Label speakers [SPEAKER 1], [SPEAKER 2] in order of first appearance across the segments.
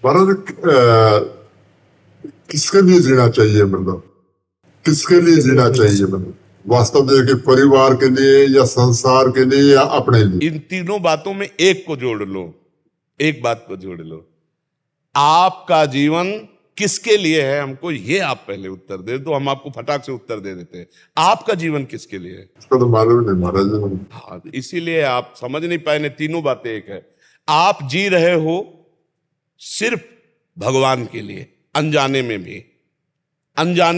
[SPEAKER 1] भारत किसके लिए जीना चाहिए, मतलब किसके लिए जीना चाहिए, मतलब वास्तव में कि परिवार के लिए या संसार के लिए या अपने लिए?
[SPEAKER 2] इन तीनों बातों में एक को जोड़ लो, एक बात को जोड़ लो। आपका जीवन किसके लिए है, हमको ये आप पहले उत्तर दे दो, हम आपको फटाक से उत्तर दे देते हैं। आपका जीवन किसके लिए है?
[SPEAKER 1] इसका तो मालूम नहीं महाराज।
[SPEAKER 2] हाँ, इसीलिए आप समझ नहीं पाए। तीनों बातें एक है। आप जी रहे हो सिर्फ भगवान के लिए, अनजाने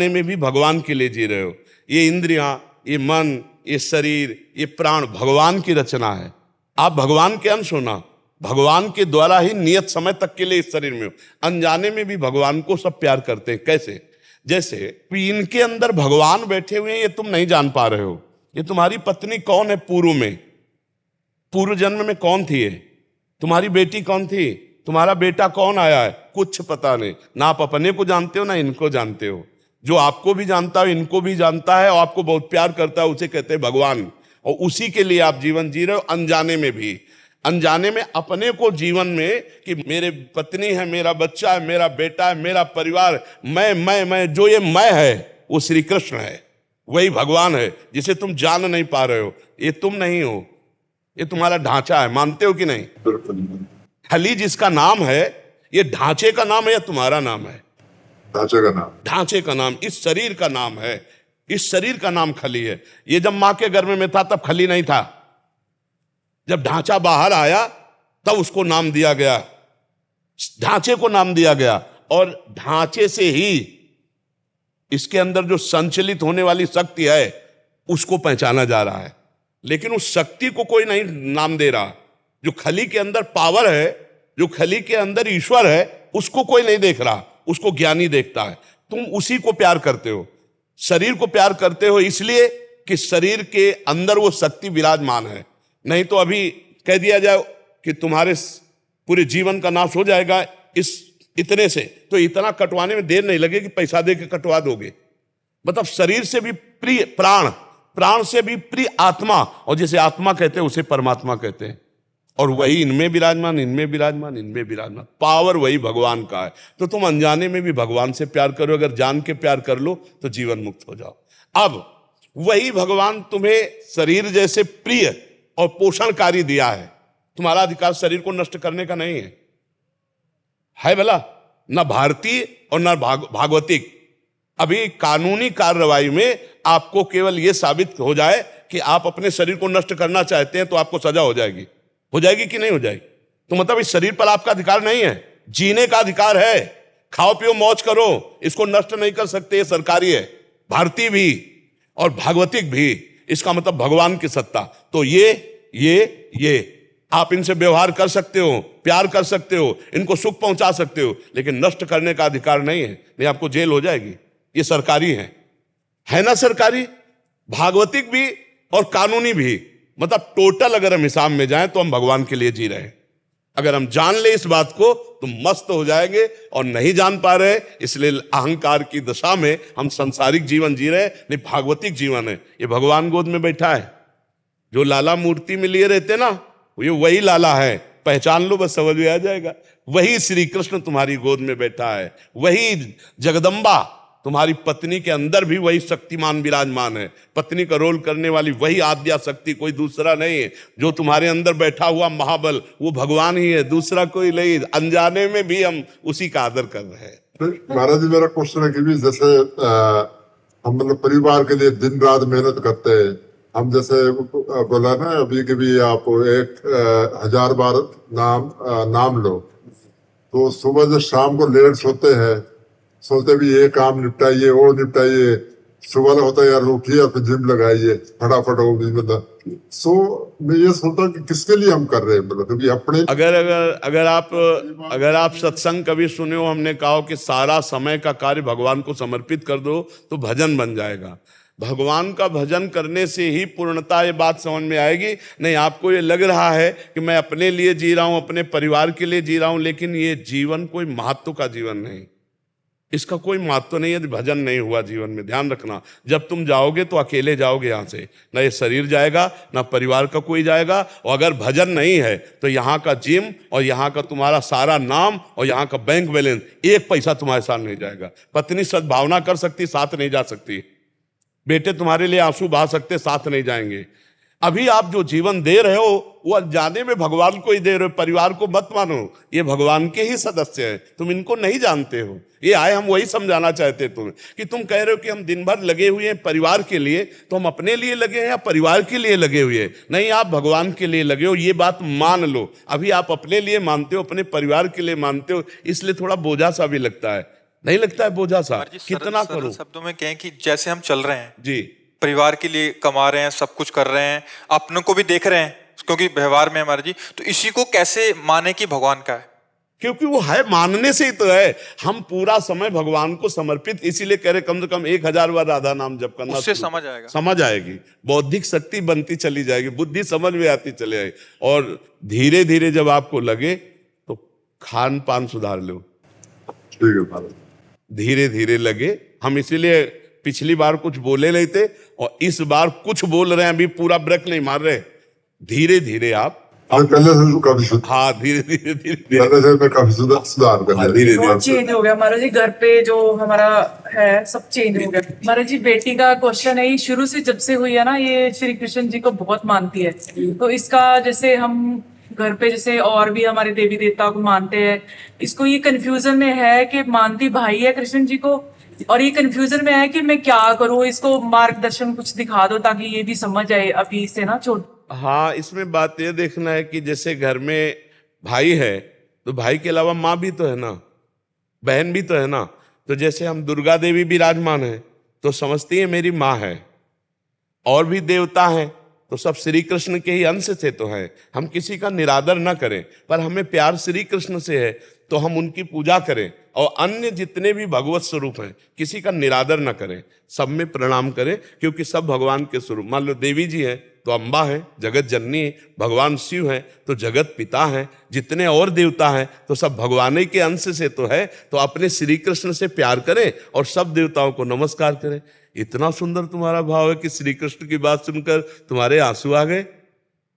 [SPEAKER 2] में भी भगवान के लिए जी रहे हो। ये इंद्रियां, ये मन, ये शरीर, ये प्राण भगवान की रचना है। आप भगवान के अंश हो ना, भगवान के द्वारा ही नियत समय तक के लिए इस शरीर में हो। अनजाने में भी भगवान को सब प्यार करते हैं। कैसे? जैसे इनके अंदर भगवान बैठे हुए हैं, ये तुम नहीं जान पा रहे हो। ये तुम्हारी पत्नी कौन है, पूर्व जन्म में कौन थी? ये तुम्हारी बेटी कौन थी? तुम्हारा बेटा कौन आया है? कुछ पता नहीं। ना आप अपने को जानते हो ना इनको जानते हो। जो आपको भी जानता है, इनको भी जानता है और आपको बहुत प्यार करता है, उसे कहते हैं भगवान। और उसी के लिए आप जीवन जी रहे हो, अनजाने में भी। अनजाने में अपने को जीवन में कि मेरे पत्नी है, मेरा बच्चा है, मेरा बेटा है, मेरा परिवार, मैं जो ये मैं है वो श्री कृष्ण है, वही भगवान है जिसे तुम जान नहीं पा रहे हो। ये तुम नहीं हो, ये तुम्हारा ढांचा है। मानते हो कि नहीं? खली जिसका नाम है, ये ढांचे का नाम है या तुम्हारा नाम है? ढांचे का नाम, इस शरीर का नाम है। इस शरीर का नाम खली है। ये जब मां के गर्भ में था तब खली नहीं था। जब ढांचा बाहर आया तब उसको नाम दिया गया, ढांचे को नाम दिया गया। और ढांचे से ही इसके अंदर जो संचलित होने वाली शक्ति है उसको पहचाना जा रहा है। लेकिन उस शक्ति को कोई नहीं नाम दे रहा। जो खली के अंदर पावर है, जो खली के अंदर ईश्वर है, उसको कोई नहीं देख रहा, उसको ज्ञानी देखता है। तुम उसी को प्यार करते हो, शरीर को प्यार करते हो इसलिए कि शरीर के अंदर वो शक्ति विराजमान है। नहीं तो अभी कह दिया जाए कि तुम्हारे पूरे जीवन का नाश हो जाएगा इस इतने से, तो इतना कटवाने में देर नहीं लगेगी, पैसा दे के कटवा दोगे। मतलब शरीर से भी प्रिय प्राण, प्राण से भी प्रिय आत्मा, और जिसे आत्मा कहते हैं उसे परमात्मा कहते हैं। और वही इनमें विराजमान, इनमें विराजमान, इनमें विराजमान। पावर वही भगवान का है। तो तुम अनजाने में भी भगवान से प्यार करो, अगर जान के प्यार कर लो तो जीवन मुक्त हो जाओ। अब वही भगवान तुम्हें शरीर जैसे प्रिय और पोषणकारी दिया है। तुम्हारा अधिकार शरीर को नष्ट करने का नहीं है भला, ना भारतीय और ना भागवतिक। अभी कानूनी कार्रवाई में आपको केवल यह साबित हो जाए कि आप अपने शरीर को नष्ट करना चाहते हैं तो आपको सजा हो जाएगी कि नहीं हो जाएगी? तो मतलब इस शरीर पर आपका अधिकार नहीं है, जीने का अधिकार है। खाओ पियो मौज करो, इसको नष्ट नहीं कर सकते। ये सरकारी है, भारतीय भी और भागवतिक भी। इसका मतलब भगवान की सत्ता। तो ये आप इनसे व्यवहार कर सकते हो, प्यार कर सकते हो, इनको सुख पहुंचा सकते हो, लेकिन नष्ट करने का अधिकार नहीं है, नहीं आपको जेल हो जाएगी। ये सरकारी है ना, सरकारी, भागवतिक भी और कानूनी भी। मतलब टोटल अगर हम हिसाब में जाएं तो हम भगवान के लिए जी रहे हैं। अगर हम जान ले इस बात को तो मस्त हो जाएंगे, और नहीं जान पा रहे इसलिए अहंकार की दशा में हम सांसारिक जीवन जी रहे हैं। नहीं, भागवतिक जीवन है। ये भगवान गोद में बैठा है, जो लाला मूर्ति में लिए रहते ना, ये वही लाला है। पहचान लो, बस समझ में आ जाएगा। वही श्री कृष्ण तुम्हारी गोद में बैठा है, वही जगदम्बा तुम्हारी पत्नी के अंदर भी वही शक्तिमान विराजमान है। पत्नी का रोल करने वाली वही आद्या शक्ति, कोई दूसरा नहीं है। जो तुम्हारे अंदर बैठा हुआ महाबल वो भगवान ही है, दूसरा कोई नहीं। अनजाने में भी हम उसी का आदर कर रहे हैं।
[SPEAKER 1] महाराज जी, मेरा क्वेश्चन है कि जैसे हम मतलब परिवार के लिए दिन रात मेहनत करते हैं। हम जैसे बोला ना अभी कि भी आप 1000 बार नाम लो, तो सुबह से शाम को लेट सोते हैं, सोचते भी ये काम निपटाइए, वो निपटाइए। सुबह होता है यार उठिए और फिर जिम लगाइए फटाफट, वो भी मतलब। सो मैं ये सोचता हूँ कि किसके लिए हम कर रहे हैं, मतलब क्योंकि अपने
[SPEAKER 2] अगर आप सत्संग कभी सुने हो, हमने कहा कि सारा समय का कार्य भगवान को समर्पित कर दो तो भजन बन जाएगा। भगवान का भजन करने से ही पूर्णता ये बात समझ में आएगी। नहीं, आपको ये लग रहा है कि मैं अपने लिए जी रहा हूं, अपने परिवार के लिए जी रहा हूं, लेकिन ये जीवन कोई महत्व का जीवन नहीं। इसका कोई महत्व नहीं है यदि भजन नहीं हुआ जीवन में। ध्यान रखना, जब तुम जाओगे तो अकेले जाओगे यहाँ से, ना ये शरीर जाएगा ना परिवार का कोई जाएगा। और अगर भजन नहीं है तो यहाँ का जिम और यहाँ का तुम्हारा सारा नाम और यहाँ का बैंक बैलेंस, एक पैसा तुम्हारे साथ नहीं जाएगा। पत्नी सद्भावना कर सकती, साथ नहीं जा सकती। बेटे तुम्हारे लिए आंसू बहा सकते, साथ नहीं जाएंगे। अभी आप जो जीवन दे रहे हो वो अनजाने में भगवान को ही दे रहे हो। परिवार को मत मानो, ये भगवान के ही सदस्य हैं, तुम इनको नहीं जानते हो। ये आए हम वही समझाना चाहते तुम्हें कि तुम कह रहे हो कि हम दिन भर लगे हुए हैं परिवार के लिए, तो हम अपने लिए लगे हैं या परिवार के लिए लगे हुए हैं? नहीं, आप भगवान के लिए लगे हो, ये बात मान लो। अभी आप अपने लिए मानते हो, अपने परिवार के लिए मानते हो, इसलिए थोड़ा बोझा सा भी लगता है। नहीं लगता है बोझा सा? कितना करो।
[SPEAKER 3] शब्दों में कहें कि जैसे हम चल रहे हैं
[SPEAKER 2] जी,
[SPEAKER 3] परिवार के लिए कमा रहे हैं, सब कुछ कर रहे हैं, अपनों को भी देख रहे हैं क्योंकि व्यवहार में हमारे जी, तो इसी को कैसे माने कि भगवान का है?
[SPEAKER 2] क्योंकि वो है, मानने से ही तो है। हम पूरा समय भगवान को समर्पित, इसीलिए कह रहे कम से कम 1000 बार राधा नाम जप करना,
[SPEAKER 3] उससे समझ आएगा,
[SPEAKER 2] समझ आएगी, बौद्धिक शक्ति बनती चली जाएगी, बुद्धि समझ में आती चली जाएगी। और धीरे धीरे जब आपको लगे तो खान पान सुधार लो।
[SPEAKER 1] ठीक है महाराज।
[SPEAKER 2] धीरे धीरे लगे, हम इसीलिए पिछली बार कुछ बोले नहीं थे और इस बार कुछ बोल रहे हैं, अभी पूरा ब्रेक नहीं मार रहे। धीरे धीरे आप
[SPEAKER 1] पहले से काफी
[SPEAKER 2] हाँ धीरे धीरे
[SPEAKER 1] पहले से मैं काफी सुधार कर
[SPEAKER 2] हाँ, धीरे
[SPEAKER 4] बहुत चेंज हो गया महाराज जी। घर पे जो हमारा है सब चेंज हो गया महाराज जी। बेटी का क्वेश्चन है, ये शुरू से जब से हुई है ना, ये श्री कृष्ण जी को बहुत मानती है। तो इसका जैसे हम घर पे जैसे और भी हमारे देवी देवता को मानते हैं, इसको ये कंफ्यूजन में है कि मानती भाई है कृष्ण जी को, और ये कंफ्यूजन में है कि मैं क्या करूं, इसको मार्गदर्शन कुछ दिखा दो ताकि ये भी समझ आए अभी से ना छोड़।
[SPEAKER 2] हाँ, इसमें बात ये देखना है कि जैसे घर में भाई है तो भाई के अलावा माँ भी तो है ना, बहन भी तो है ना। तो जैसे हम दुर्गा देवी विराजमान है तो समझती है मेरी माँ है, और भी देवता हैं तो सब श्री कृष्ण के ही अंश से तो हैं। हम किसी का निरादर ना करें, पर हमें प्यार श्री कृष्ण से है तो हम उनकी पूजा करें। और अन्य जितने भी भगवत स्वरूप हैं किसी का निरादर ना करें, सब में प्रणाम करें, क्योंकि सब भगवान के स्वरूप। मान लो देवी जी हैं तो अम्बा है, जगत जननी है, भगवान शिव हैं तो जगत पिता हैं, जितने और देवता हैं तो सब भगवान ही के अंश से तो है। तो अपने श्री कृष्ण से प्यार करें और सब देवताओं को नमस्कार करें। इतना सुंदर तुम्हारा भाव है कि श्री कृष्ण की बात सुनकर तुम्हारे आंसू आ गए।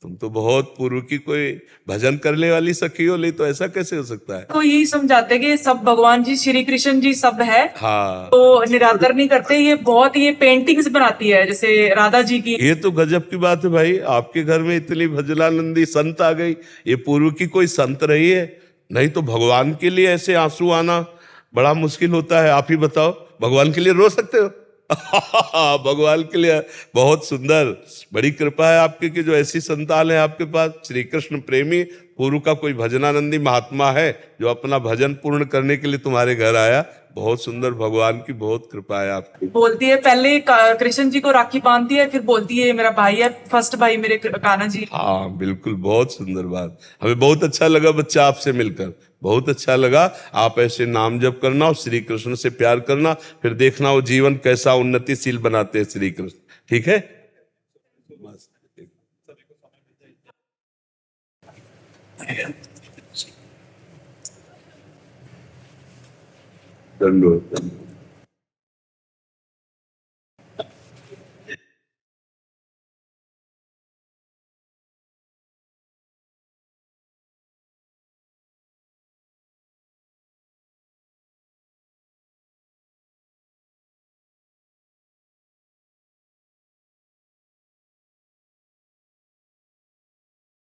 [SPEAKER 2] तुम तो बहुत पूर्व की कोई भजन करने वाली सखी हो, ले तो ऐसा कैसे हो सकता है?
[SPEAKER 4] तो यही समझाते कि सब भगवान जी श्री कृष्ण जी सब है,
[SPEAKER 2] हाँ,
[SPEAKER 4] तो निरादर नहीं करते। ये बहुत ये पेंटिंग्स बनाती है जैसे राधा जी की।
[SPEAKER 2] ये तो गजब की बात है भाई, आपके घर में इतनी भजनानंदी संत आ गई। ये पूर्व की कोई संत रही है? नहीं तो भगवान के लिए ऐसे आंसू आना बड़ा मुश्किल होता है। आप ही बताओ, भगवान के लिए रो सकते हो? भगवान के लिए बहुत सुंदर, बड़ी कृपा है आपकी कि जो ऐसी संतान है आपके पास। श्री कृष्ण प्रेमी पूर्व का कोई भजनानंदी महात्मा है जो अपना भजन पूर्ण करने के लिए तुम्हारे घर आया। बहुत सुंदर, भगवान की बहुत कृपा है आपकी।
[SPEAKER 4] बोलती है पहले कृष्ण जी को राखी बांधती है, फिर बोलती है मेरा भाई है, फर्स्ट भाई मेरे कान्हा जी।
[SPEAKER 2] हाँ बिल्कुल, बहुत सुंदर बात। हमें बहुत अच्छा लगा बच्चा आपसे मिलकर, बहुत अच्छा लगा। आप ऐसे नाम जप करना और श्री कृष्ण से प्यार करना, फिर देखना वो जीवन कैसा उन्नतिशील बनाते हैं श्री कृष्ण। ठीक है? दंडोत।